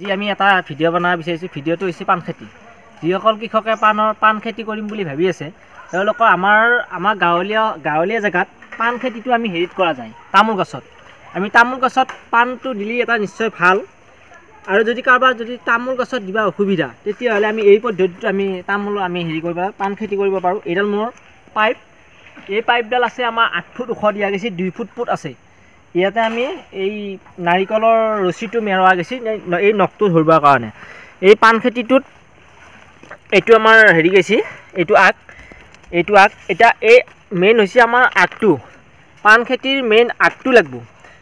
আজি আমি এটা ভিডিঅ' বনাব বিচাৰিছোঁ। ভিডিঅ'টো হৈছে পাণ খেতি। যিসকল কৃষকে পাণ খেতি কৰিম বুলি ভাবি আছে তেওঁলোকৰ আমাৰ গাঁৱলীয়া জেগাত পাণ খেতিটো আমি হেৰিত কৰা যায়, তামোল গছত। আমি তামোল গছত পাণটো দিলে এটা নিশ্চয় ভাল। আৰু যদি কাৰোবাৰ তামোল গছত দিবা অসুবিধা তেতিয়াহ'লে আমি এই পদ্ধতিটো আমি হেৰি কৰিব পাণ খেতি কৰিব পাৰোঁ। এইডাল মোৰ পাইপ, এই পাইপডাল আছে আমাৰ 8 ফুট ওখ দিয়া গৈছে, 2 ফুট আছে। ইয়াতে আমি এই নাৰিকলৰ ৰছীটো মেৰোৱা গৈছে এই নখটো ধৰিবৰ কাৰণে। এই পাণ খেতিটোত এইটো আমাৰ হেৰি গৈছে, এইটো আগ। এতিয়া এই মেইন হৈছে আমাৰ আগটো। পাণ খেতিৰ মেইন আগটো লাগিব,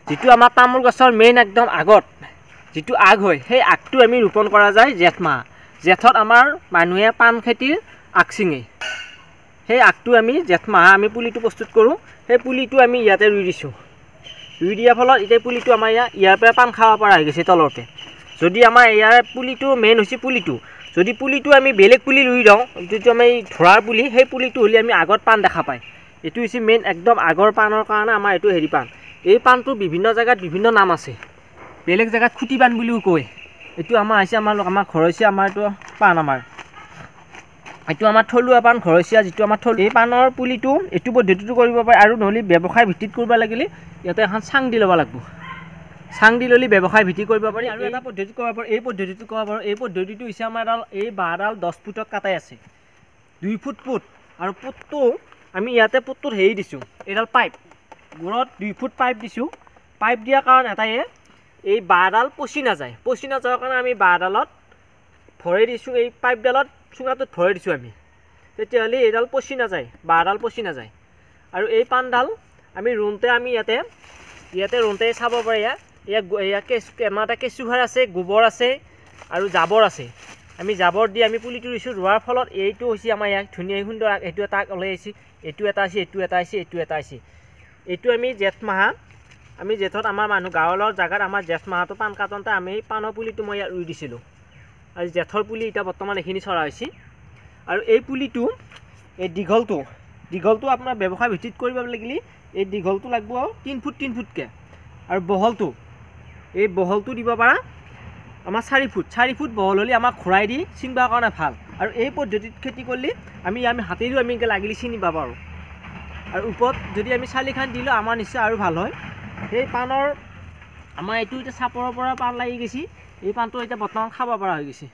যিটো আমাৰ তামোল গছৰ মেইন একদম আগত যিটো আগ হয়, সেই আগটো আমি ৰোপণ কৰা যায় জেঠ মাহ। জেঠত আমাৰ মানুহে পাণ খেতিৰ আগ ছিঙে। সেই আগটো আমি জেঠ মাহ আমি পুলিটো প্ৰস্তুত কৰোঁ। সেই পুলিটো আমি ইয়াতে ৰুই দিছোঁ। ৰুই দিয়াৰ ফলত এতিয়া পুলিটো আমাৰ ইয়াৰ পৰা পাণ খাব পৰা হৈ গৈছে তলতে। যদি আমাৰ ইয়াৰ পুলিটো মেইন হৈছে পুলিটো, যদি পুলিটো আমি বেলেগ পুলি ৰুই দিওঁ, যিটো আমি ধৰাৰ পুলি, সেই পুলিটো হ'লে আমি আগত পাণ দেখা পায়। এইটো হৈছে মেইন একদম আগৰ পাণৰ কাৰণে আমাৰ এইটো হেৰি পাণ। এই পাণটো বিভিন্ন জেগাত বিভিন্ন নাম আছে। বেলেগ জেগাত খুটি পাণ বুলিও কয়। এইটো আমাৰ হৈছে আমাৰ ঘৰচীয়া এইটো পাণ এইটো আমাৰ থলুৱা পাণ ঘৰচীয়া, যিটো আমাৰ এই পাণৰ পুলিটো এইটো পদ্ধতিটো কৰিব পাৰে। আৰু নহ'লে ব্যৱসায় ভিত্তিত কৰিব লাগিলে ইয়াতে এখন চাং দি ল'ব লাগিব। চাং দি ল'লে ব্যৱসায় ভিত্তি কৰিব পাৰি। আৰু এটা পদ্ধতি কৰিব পাৰোঁ, এই পদ্ধতিটো হৈছে আমাৰ এই বাঁহডাল 10 ফুটত কাটাই আছে, 2 ফুট। আৰু পুটটো আমি ইয়াতে পুটটোত হেৰি দিছোঁ, এইডাল পাইপ গুৰত 2 ফুট পাইপ দিছোঁ। পাইপ দিয়াৰ কাৰণ এটাই, এই বাঁহডাল পচি নাযায়। পচি নাযোৱাৰ কাৰণে আমি বাঁহডালত ভৰাই দিছোঁ, এই পাইপডালত চুঙাটোত ভৰাই দিছোঁ আমি। তেতিয়াহ'লে এইডাল পচি নাযায়, বাঁহডাল পচি নাযায়। আৰু এই পাণডাল আমি ৰুওঁতে ইয়াতে ৰুওঁতে চাব পাৰে, আমাৰ এটা কেঁচুসাৰ আছে, গোবৰ আছে আৰু জাবৰ আছে। আমি জাবৰ দি আমি পুলিটো ৰুইছোঁ। ৰোৱাৰ ফলত এইটো হৈছে আমাৰ ধুনীয়া সুন্দৰ এইটো এটা ওলাই আহিছে, এইটো এটা আছে। এইটো আমি জেঠত আমাৰ গাঁৱৰ জেগাত আমাৰ জেঠ মাহটো পাণ কাটোঁতে আমি পাণৰ পুলিটো মই ইয়াত ৰুই দিছিলোঁ। আৰু জেঠৰ পুলি এতিয়া বৰ্তমান এইখিনি চৰা হৈছে। আৰু এই পুলিটো এই দীঘলটো আপোনাৰ ব্যৱসায় ভিত্তিত কৰিব লাগিলে এই দীঘলটো লাগিব 3 ফুটকৈ। আৰু বহলটো দিব পাৰা আমাৰ 4 ফুট বহল হ'লে আমাক ঘূৰাই দি ছিঙিবৰ কাৰণে ভাল। আৰু এই পদ্ধতিত খেতি কৰিলে আমি হাতেৰেও আমি লাগিলে ছিঙিব পাৰোঁ। আৰু ওপৰত যদি আমি চালিখান দিলোঁ আমাৰ নিশ্চয় আৰু ভাল হয়। সেই পাণৰ আমাৰ এইটো এতিয়া চাপৰৰ পৰা পাণ লাগি গৈছে। এই পাণটো এতিয়া বৰ্তমান খাব পৰা হৈ গৈছে।